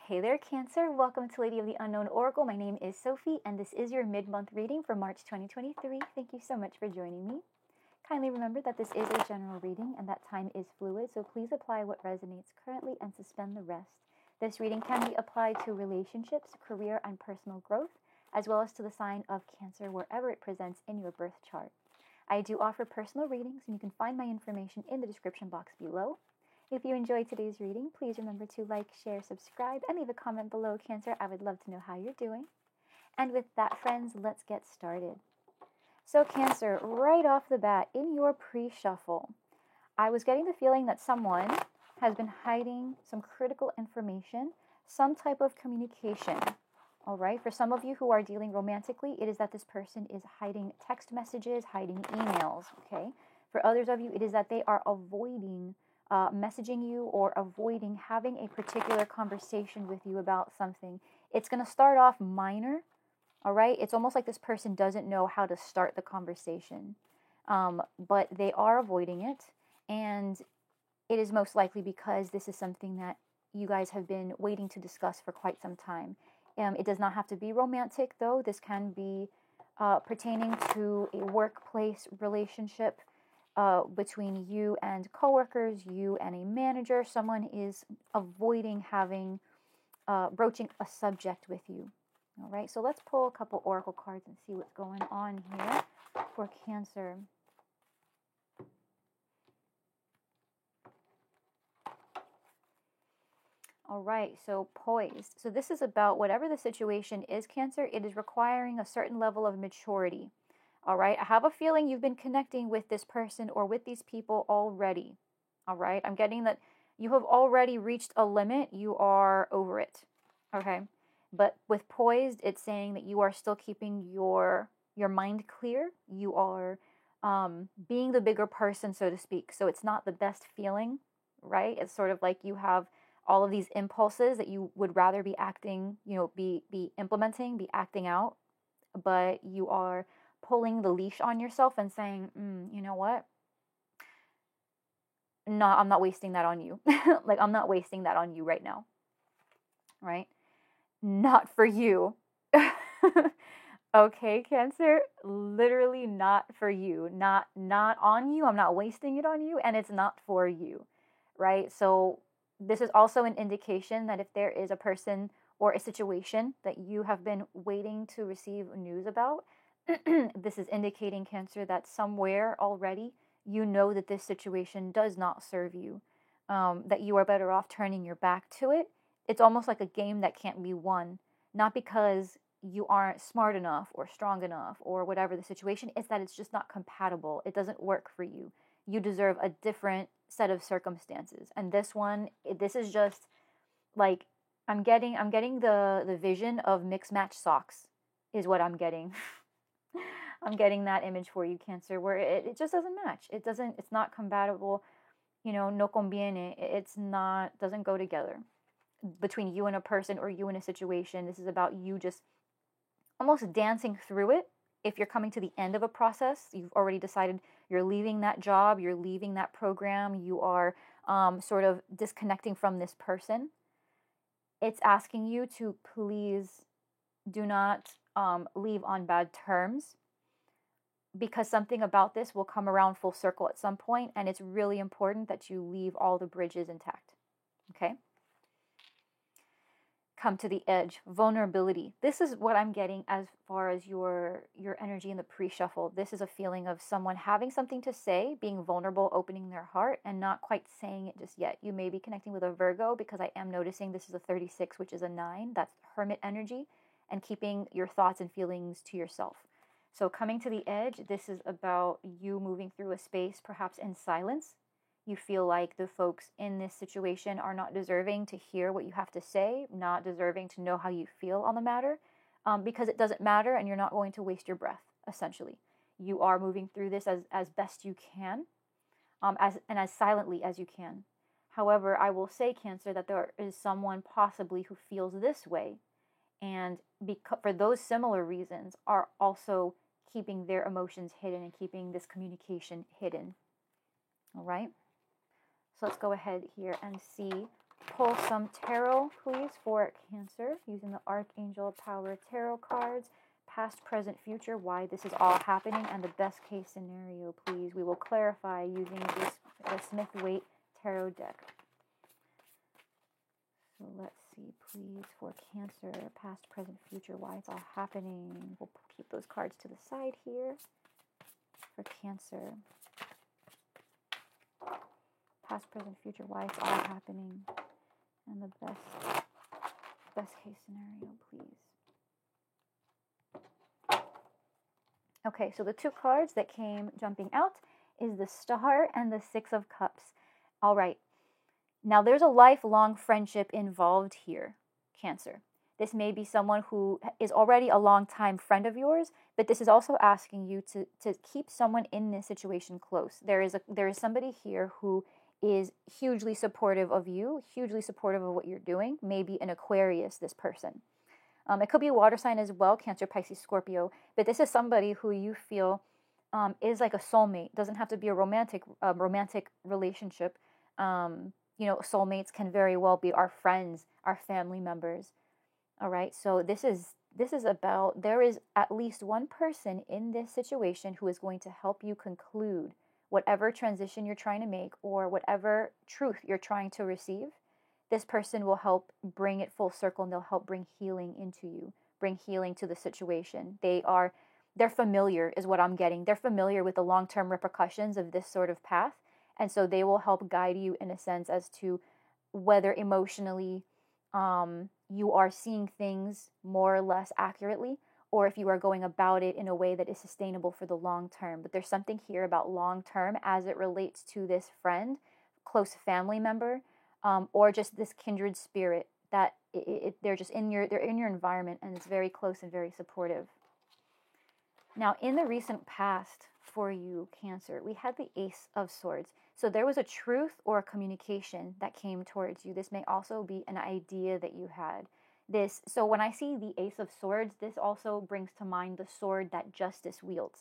Hey there, Cancer. Welcome to Lady of the Unknown Oracle. My name is Sophie, and this is your mid-month reading for March 2023. Thank you so much for joining me. Kindly remember that this is a general reading and that time is fluid, so please apply what resonates currently and suspend the rest. This reading can be applied to relationships, career, and personal growth, as well as to the sign of Cancer wherever it presents in your birth chart. I do offer personal readings, and you can find my information in the description box below. If you enjoyed today's reading, please remember to like, share, subscribe, and leave a comment below, Cancer. I would love to know how you're doing. And with that, friends, let's get started. So, Cancer, right off the bat, in your pre-shuffle, I was getting the feeling that someone has been hiding some critical information, some type of communication. All right, for some of you who are dealing romantically, it is that this person is hiding text messages, hiding emails, okay? For others of you, it is that they are avoiding messaging you or avoiding having a particular conversation with you about something. It's going to start off minor, all right? It's almost like this person doesn't know how to start the conversation, but they are avoiding it, and it is most likely because this is something that you guys have been waiting to discuss for quite some time. It does not have to be romantic, though. This can be pertaining to a workplace relationship, between you and coworkers, you and a manager. Someone is avoiding having, broaching a subject with you. All right, so let's pull a couple oracle cards and see what's going on here for Cancer. All right, so poised. So this is about whatever the situation is, Cancer, it is requiring a certain level of maturity. All right, I have a feeling you've been connecting with this person or with these people already. All right, I'm getting that you have already reached a limit. You are over it. Okay, but with poised, it's saying that you are still keeping your mind clear. You are being the bigger person, so to speak. So it's not the best feeling, right? It's sort of like you have all of these impulses that you would rather be acting, be implementing, be acting out, but you are pulling the leash on yourself and saying, you know what? No, I'm not wasting that on you. Like, I'm not wasting that on you right now. Right? Not for you. Okay, Cancer? Literally not for you. Not on you. I'm not wasting it on you, and it's not for you. Right? So this is also an indication that if there is a person or a situation that you have been waiting to receive news about, this is indicating, Cancer, that somewhere already you know that this situation does not serve you, that you are better off turning your back to it. It's almost like a game that can't be won, not because you aren't smart enough or strong enough or whatever the situation. It's that it's just not compatible. It doesn't work for you. You deserve a different set of circumstances. And this is just like, I'm getting the vision of mix match socks is what I'm getting. I'm getting that image for you, Cancer, where it just doesn't match. It's not compatible, no conviene. Doesn't go together between you and a person or you and a situation. This is about you just almost dancing through it. If you're coming to the end of a process, you've already decided you're leaving that job, you're leaving that program, you are sort of disconnecting from this person. It's asking you to please do not leave on bad terms, because something about this will come around full circle at some point, and it's really important that you leave all the bridges intact. Okay? Come to the edge. Vulnerability. This is what I'm getting as far as your energy in the pre-shuffle. This is a feeling of someone having something to say, being vulnerable, opening their heart, and not quite saying it just yet. You may be connecting with a Virgo, because I am noticing this is a 36, which is a 9. That's hermit energy, and keeping your thoughts and feelings to yourself. So coming to the edge, this is about you moving through a space, perhaps in silence. You feel like the folks in this situation are not deserving to hear what you have to say, not deserving to know how you feel on the matter, because it doesn't matter and you're not going to waste your breath, essentially. You are moving through this as best you can, as silently as you can. However, I will say, Cancer, that there is someone possibly who feels this way, and for those similar reasons are also keeping their emotions hidden and keeping this communication hidden. All right? So let's go ahead here and see pull some tarot, please, for Cancer, using the Archangel Power Tarot cards. Past, present, future, why this is all happening, and the best case scenario, please. We will clarify using the Smith-Waite Tarot deck. So let's see, please, for Cancer, past, present, future, why it's all happening. We'll keep those cards to the side here for Cancer. Past, present, future, why it's all happening, and the best case scenario, please. Okay, so the two cards that came jumping out is the Star and the Six of Cups. All right. Now, there's a lifelong friendship involved here, Cancer. This may be someone who is already a long-time friend of yours, but this is also asking you to keep someone in this situation close. There is somebody here who is hugely supportive of you, hugely supportive of what you're doing, maybe an Aquarius, this person. It could be a water sign as well, Cancer, Pisces, Scorpio, but this is somebody who you feel is like a soulmate. Doesn't have to be a romantic relationship. Soulmates can very well be our friends, our family members. All right, so this is about, there is at least one person in this situation who is going to help you conclude whatever transition you're trying to make or whatever truth you're trying to receive. This person will help bring it full circle, and they'll help bring healing into you, bring healing to the situation. They're familiar is what I'm getting. They're familiar with the long-term repercussions of this sort of path. And so they will help guide you in a sense as to whether emotionally you are seeing things more or less accurately, or if you are going about it in a way that is sustainable for the long term. But there's something here about long term as it relates to this friend, close family member, or just this kindred spirit that they're in your environment, and it's very close and very supportive. Now, in the recent past for you, Cancer, we had the Ace of Swords. So there was a truth or a communication that came towards you. This may also be an idea that you had. So when I see the Ace of Swords, this also brings to mind the sword that Justice wields,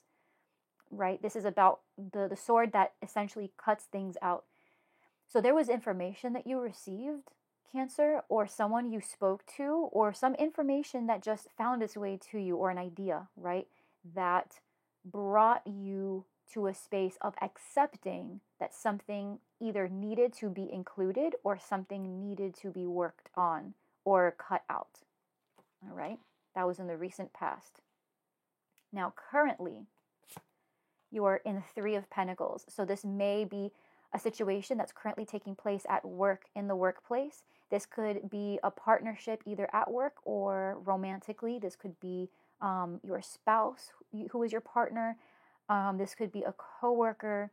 right? This is about the sword that essentially cuts things out. So there was information that you received, Cancer, or someone you spoke to, or some information that just found its way to you, or an idea, right, that brought you to a space of accepting that something either needed to be included or something needed to be worked on or cut out. All right? That was in the recent past. Now, currently, you are in the Three of Pentacles. So this may be a situation that's currently taking place at work, in the workplace. This could be a partnership either at work or romantically. This could be your spouse, who is your partner. This could be a coworker.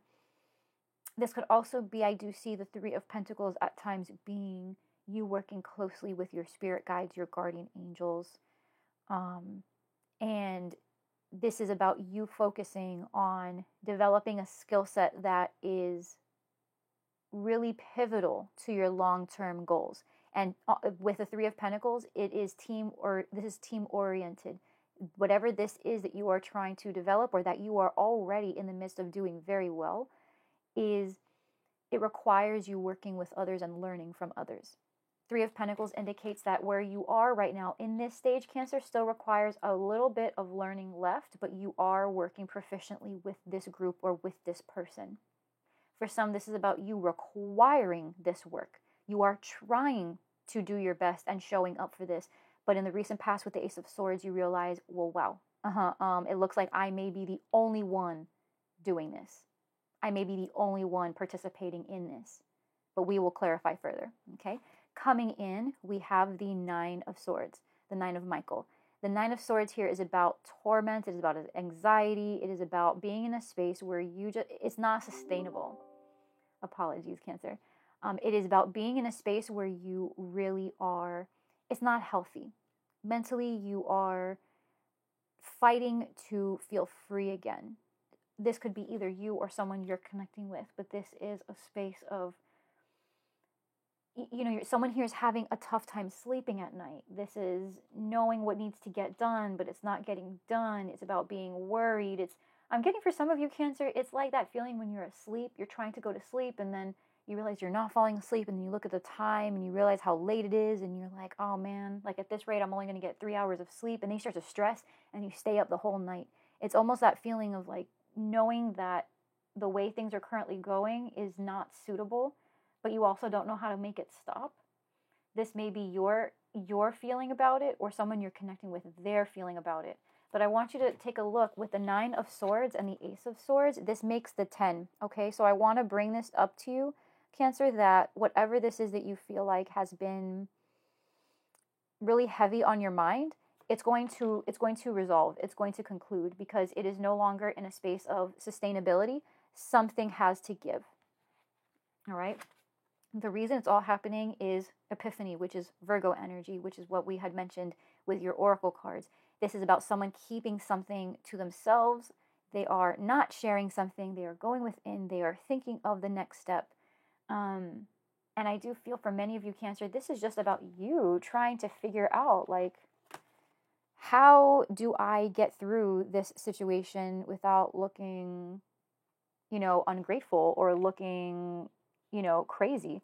This could also be, I do see the Three of Pentacles at times being you working closely with your spirit guides, your guardian angels. And this is about you focusing on developing a skill set that is really pivotal to your long-term goals. And with the Three of Pentacles, this is team oriented. Whatever this is that you are trying to develop or that you are already in the midst of doing very well, it requires you working with others and learning from others. Three of Pentacles indicates that where you are right now in this stage, Cancer, still requires a little bit of learning left, but you are working proficiently with this group or with this person. For some, this is about you requiring this work. You are trying to do your best and showing up for this. But in the recent past with the Ace of Swords, you realize, well, wow, it looks like I may be the only one doing this. I may be the only one participating in this. But we will clarify further, okay? Coming in, we have the Nine of Swords, the Nine of Michael. The Nine of Swords here is about torment. It is about anxiety. It is about being in a space where it's not sustainable. Apologies, Cancer. It is about being in a space where you really are, it's not healthy. Mentally, you are fighting to feel free again. This could be either you or someone you're connecting with, but this is a space of, someone here is having a tough time sleeping at night. This is knowing what needs to get done, but it's not getting done. It's about being worried. I'm getting for some of you, Cancer, it's like that feeling when you're asleep, you're trying to go to sleep, and then you realize you're not falling asleep, and then you look at the time and you realize how late it is, and you're like, oh man, like at this rate I'm only going to get 3 hours of sleep, and then you start to stress and you stay up the whole night. It's almost that feeling of like knowing that the way things are currently going is not suitable, but you also don't know how to make it stop. This may be your feeling about it, or someone you're connecting with, their feeling about it. But I want you to take a look with the 9 of Swords and the Ace of Swords. This makes the 10, okay? So I want to bring this up to you, Cancer, that whatever this is that you feel like has been really heavy on your mind, it's going to resolve. It's going to conclude, because it is no longer in a space of sustainability. Something has to give. All right? The reason it's all happening is Epiphany, which is Virgo energy, which is what we had mentioned with your oracle cards. This is about someone keeping something to themselves. They are not sharing something. They are going within. They are thinking of the next step. And I do feel for many of you, Cancer, this is just about you trying to figure out, like, how do I get through this situation without looking, ungrateful or looking, crazy?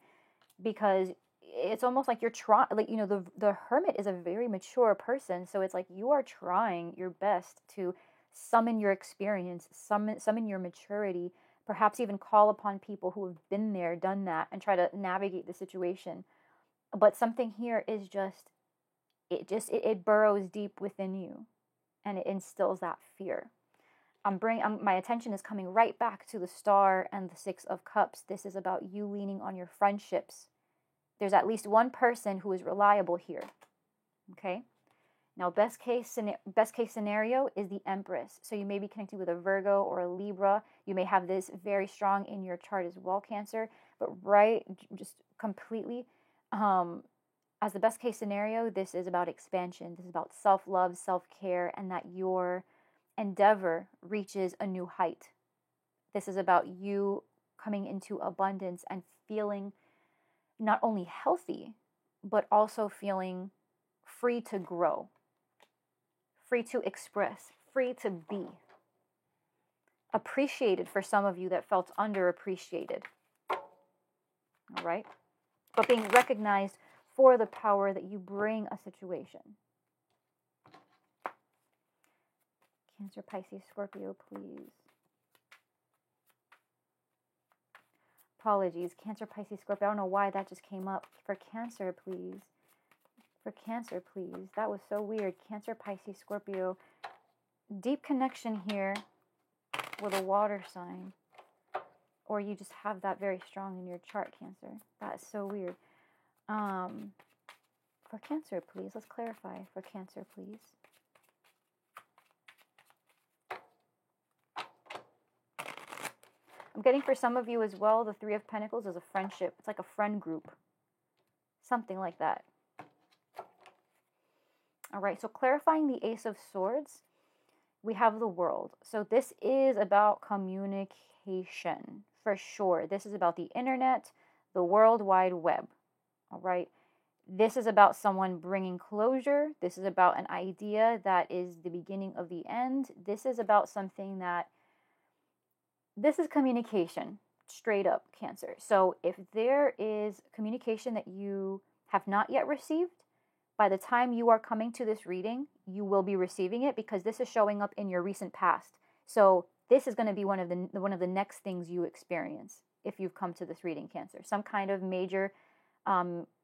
Because it's almost like you're trying, like, the Hermit is a very mature person. So it's like you are trying your best to summon your experience, summon your maturity, perhaps even call upon people who have been there, done that, and try to navigate the situation. But something here is it burrows deep within you, and it instills that fear. My attention is coming right back to the Star and the 6 of Cups. This is about you leaning on your friendships. There's at least one person who is reliable here. Okay? Now, best case scenario is the Empress. So you may be connecting with a Virgo or a Libra. You may have this very strong in your chart as well, Cancer. But just completely, as the best case scenario, this is about expansion. This is about self-love, self-care, and that your endeavor reaches a new height. This is about you coming into abundance and feeling not only healthy, but also feeling free to grow, free to express, free to be. Appreciated for some of you that felt underappreciated. All right? But being recognized for the power that you bring a situation. Cancer, Pisces, Scorpio, please. Apologies. Cancer, Pisces, Scorpio. I don't know why that just came up. For Cancer, please. For Cancer, please. That was so weird. Cancer, Pisces, Scorpio. Deep connection here with a water sign. Or you just have that very strong in your chart, Cancer. That is so weird. For Cancer, please. Let's clarify. For Cancer, please. I'm getting for some of you as well, the 3 of Pentacles is a friendship. It's like a friend group. Something like that. All right, so clarifying the Ace of Swords, we have the World. So this is about communication, for sure. This is about the internet, the World Wide Web. All right. This is about someone bringing closure. This is about an idea that is the beginning of the end. This is about something that, this is communication, straight up, Cancer. So if there is communication that you have not yet received, by the time you are coming to this reading, you will be receiving it, because this is showing up in your recent past. So this is going to be one of the next things you experience if you've come to this reading, Cancer. Some kind of major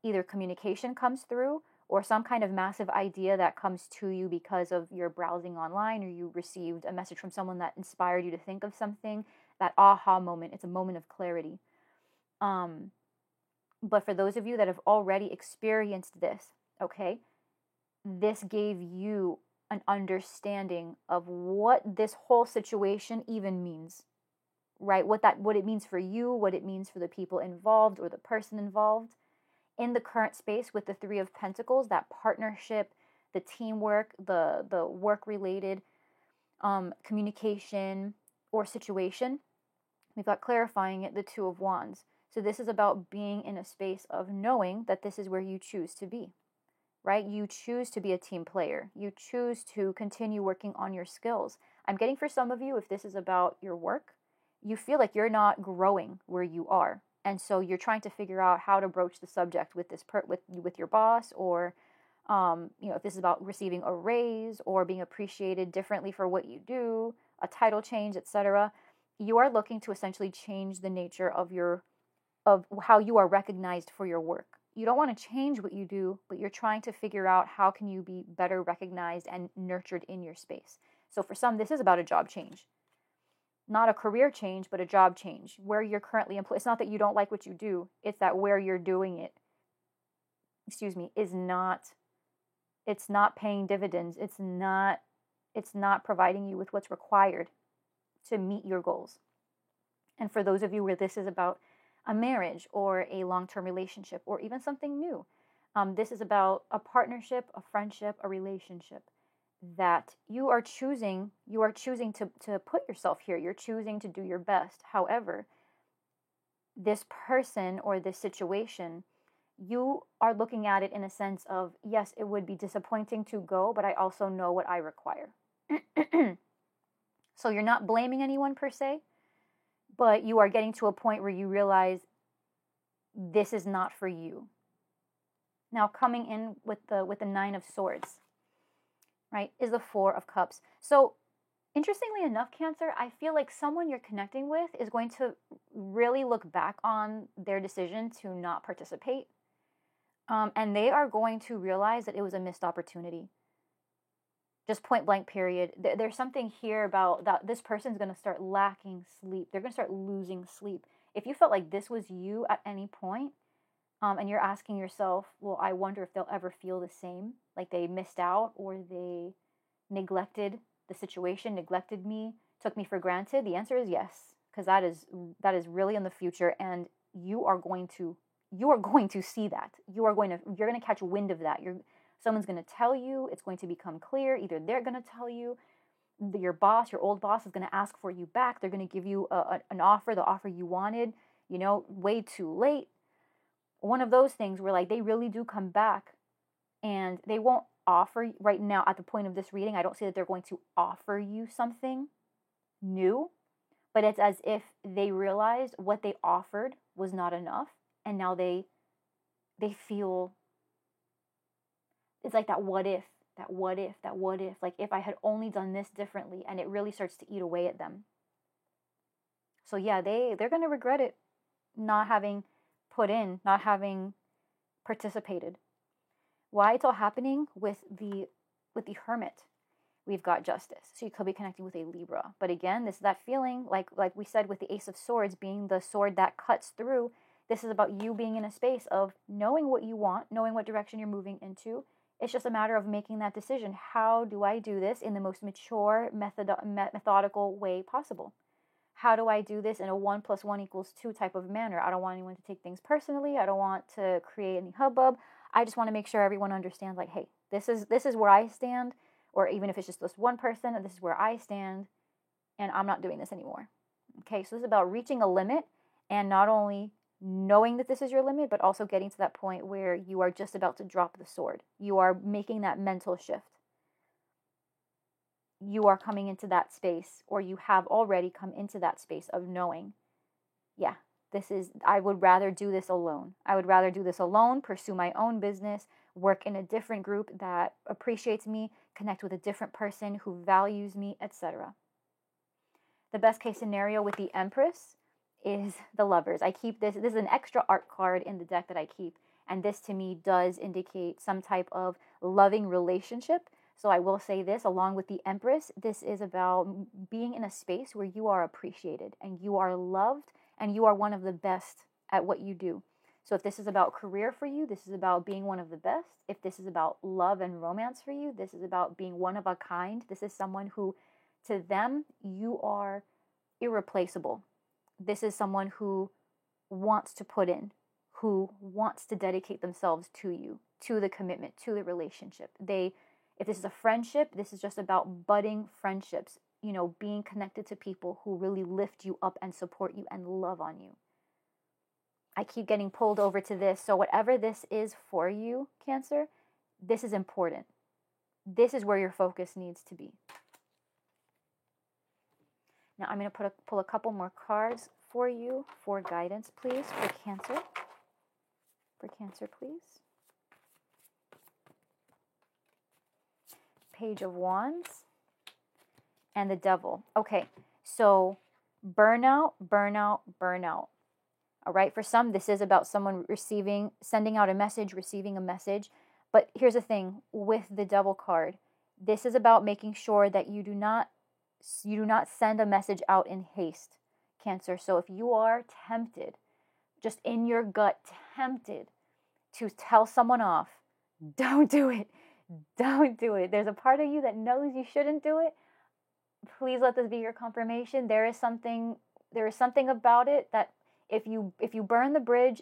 either communication comes through, or some kind of massive idea that comes to you because of your browsing online, or you received a message from someone that inspired you to think of something. That aha moment, it's a moment of clarity. But for those of you that have already experienced this, okay, this gave you an understanding of what this whole situation even means, right? What it means for you, what it means for the people involved or the person involved. In the current space with the 3 of Pentacles, that partnership, the teamwork, the work-related communication or situation. We've got clarifying it, the 2 of Wands. So this is about being in a space of knowing that this is where you choose to be, right? You choose to be a team player. You choose to continue working on your skills. I'm getting for some of you, if this is about your work, you feel like you're not growing where you are. And so you're trying to figure out how to broach the subject with with your boss, or if this is about receiving a raise or being appreciated differently for what you do, a title change, etc. You are looking to essentially change the nature of how you are recognized for your work. You don't want to change what you do, but you're trying to figure out how can you be better recognized and nurtured in your space. So for some, this is about a job change. Not a career change, but a job change. Where you're currently employed. It's not that you don't like what you do. It's that where you're doing it, it's not paying dividends. It's not providing you with what's required to meet your goals. And for those of you where this is about a marriage or a long-term relationship or even something new, this is about a partnership, a friendship, a relationship that you are choosing to put yourself here. You're choosing to do your best. However, this person or this situation, you are looking at it in a sense of, yes, it would be disappointing to go, but I also know what I require. So you're not blaming anyone per se, but you are getting to a point where you realize this is not for you. Now, coming in with the Nine of Swords, right, is the Four of Cups. So interestingly enough, Cancer, I feel like someone you're connecting with is going to really look back on their decision to not participate. And they are going to realize that it was a missed opportunity. Just point blank, period. There's something here about that this person's going to start lacking sleep. They're going to start losing sleep. If you felt like this was you at any point, and you're asking yourself, well, I wonder if they'll ever feel the same, like they missed out or they neglected the situation, neglected me, took me for granted, the answer is yes, because that is really in the future, and you are going to see that. You're going to catch wind of that. Someone's going to tell you, it's going to become clear. Either they're going to tell you, your boss, your old boss is going to ask for you back. They're going to give you an offer, the offer you wanted, way too late. One of those things where like they really do come back, and they won't offer right now at the point of this reading. I don't say that they're going to offer you something new, but it's as if they realized what they offered was not enough, and now they feel it's like that what if, like if I had only done this differently, and it really starts to eat away at them. So yeah, they're going to regret it, not having put in, not having participated. Why it's all happening with the Hermit. We've got Justice. So you could be connecting with a Libra. But again, this is that feeling, like we said with the Ace of Swords being the sword that cuts through. This is about you being in a space of knowing what you want, knowing what direction you're moving into. It's just a matter of making that decision. How do I do this in the most mature, methodical way possible? How do I do this in a 1 + 1 = 2 type of manner? I don't want anyone to take things personally. I don't want to create any hubbub. I just want to make sure everyone understands, like, hey, this is where I stand, or even if it's just this one person, this is where I stand, and I'm not doing this anymore. Okay, so this is about reaching a limit, and not only knowing that this is your limit, but also getting to that point where you are just about to drop the sword. You are making that mental shift. You are coming into that space, or you have already come into that space of knowing, yeah, I would rather do this alone. I would rather do this alone, pursue my own business, work in a different group that appreciates me, connect with a different person who values me, etc. The best case scenario with the Empress is the Lovers. I keep this. This is an extra art card in the deck that I keep. And this to me does indicate some type of loving relationship. So I will say this, along with the Empress, this is about being in a space where you are appreciated and you are loved and you are one of the best at what you do. So if this is about career for you, this is about being one of the best. If this is about love and romance for you, this is about being one of a kind. This is someone who, to them, you are irreplaceable. This is someone who wants to put in, who wants to dedicate themselves to you, to the commitment, to the relationship. If this is a friendship, this is just about budding friendships, being connected to people who really lift you up and support you and love on you. I keep getting pulled over to this. So whatever this is for you, Cancer, this is important. This is where your focus needs to be. Now I'm going to pull a couple more cards for you for guidance, please, for Cancer. For Cancer, please. Page of Wands and the Devil. Okay, so burnout, burnout, burnout. All right, for some, this is about someone sending out a message, receiving a message. But here's the thing with the Devil card. This is about making sure that you do not send a message out in haste, Cancer. So if you are tempted, just in your gut, tempted to tell someone off, don't do it. Don't do it. There's a part of you that knows you shouldn't do it. Please let this be your confirmation. There is something about it that if you burn the bridge,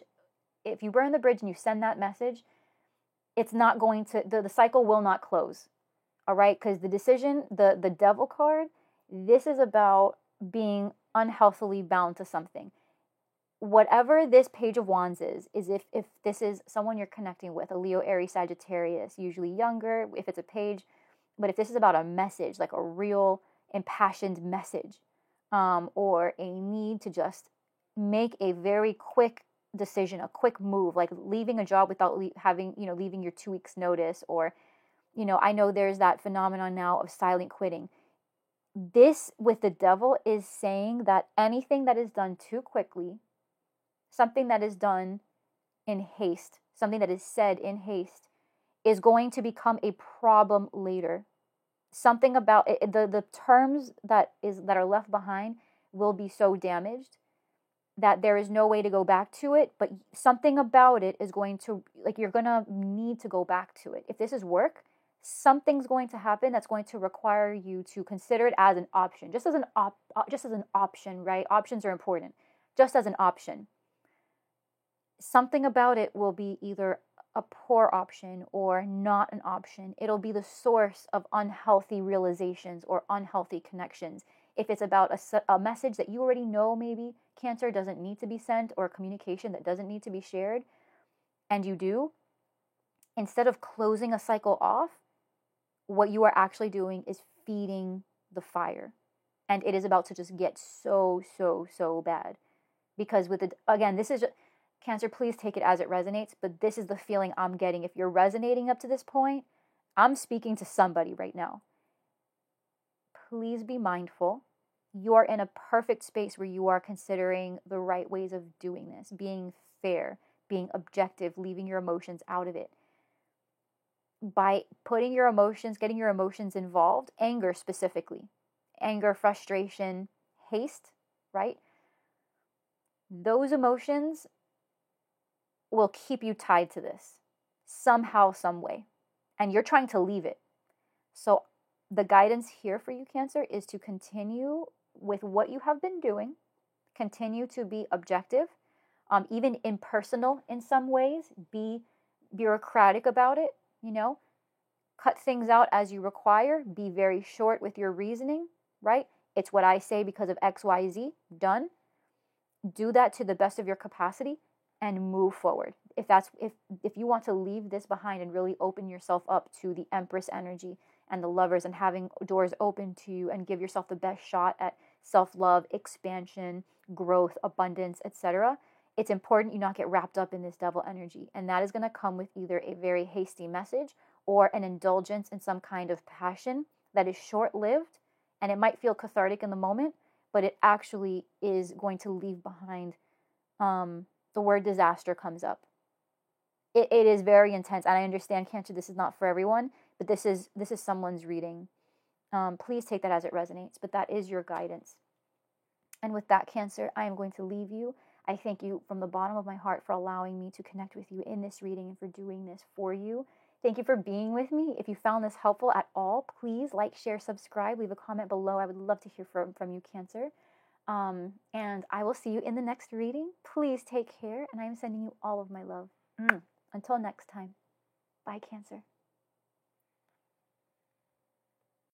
and you send that message, it's not going to, the cycle will not close. All right? Because the decision, the Devil card, this is about being unhealthily bound to something. Whatever this Page of Wands is if this is someone you're connecting with, a Leo, Aries, Sagittarius, usually younger, if it's a page, but if this is about a message, like a real impassioned message, or a need to just make a very quick decision, a quick move, like leaving a job without leaving your 2 weeks notice, or, I know there's that phenomenon now of silent quitting. This with the Devil is saying that anything that is done too quickly, something that is done in haste, something that is said in haste, is going to become a problem later. Something about it, the terms that are left behind will be so damaged that there is no way to go back to it, but something about it is going to, you're going to need to go back to it. If this is work, something's going to happen that's going to require you to consider it as an option, just as an option, right? Options are important. Just as an option. Something about it will be either a poor option or not an option. It'll be the source of unhealthy realizations or unhealthy connections. If it's about a message that you already know, maybe Cancer, doesn't need to be sent, or a communication that doesn't need to be shared, and you do, instead of closing a cycle off, what you are actually doing is feeding the fire. And it is about to just get so, so, so bad. Because this is just, Cancer, please take it as it resonates, but this is the feeling I'm getting. If you're resonating up to this point, I'm speaking to somebody right now. Please be mindful. You are in a perfect space where you are considering the right ways of doing this, being fair, being objective, leaving your emotions out of it. By putting your emotions, getting your emotions involved, anger specifically, anger, frustration, haste, right? Those emotions will keep you tied to this somehow, some way, and you're trying to leave it. So the guidance here for you, Cancer, is to continue with what you have been doing, continue to be objective, even impersonal in some ways, be bureaucratic about it, cut things out as you require, be very short with your reasoning, right? It's what I say because of XYZ, done. Do that to the best of your capacity and move forward. If you want to leave this behind and really open yourself up to the Empress energy and the Lovers and having doors open to you and give yourself the best shot at self-love, expansion, growth, abundance, etc., it's important you not get wrapped up in this Devil energy. And that is going to come with either a very hasty message or an indulgence in some kind of passion that is short-lived, and it might feel cathartic in the moment, but it actually is going to leave behind, the word disaster comes up. It is very intense, and I understand, Cancer, this is not for everyone, but this is someone's reading. Please take that as it resonates, but that is your guidance. And with that, Cancer, I am going to leave you. I thank you from the bottom of my heart for allowing me to connect with you in this reading and for doing this for you. Thank you for being with me. If you found this helpful at all, please like, share, subscribe, leave a comment below. I would love to hear from you, Cancer. And I will see you in the next reading. Please take care, and I am sending you all of my love. Until next time. Bye, Cancer.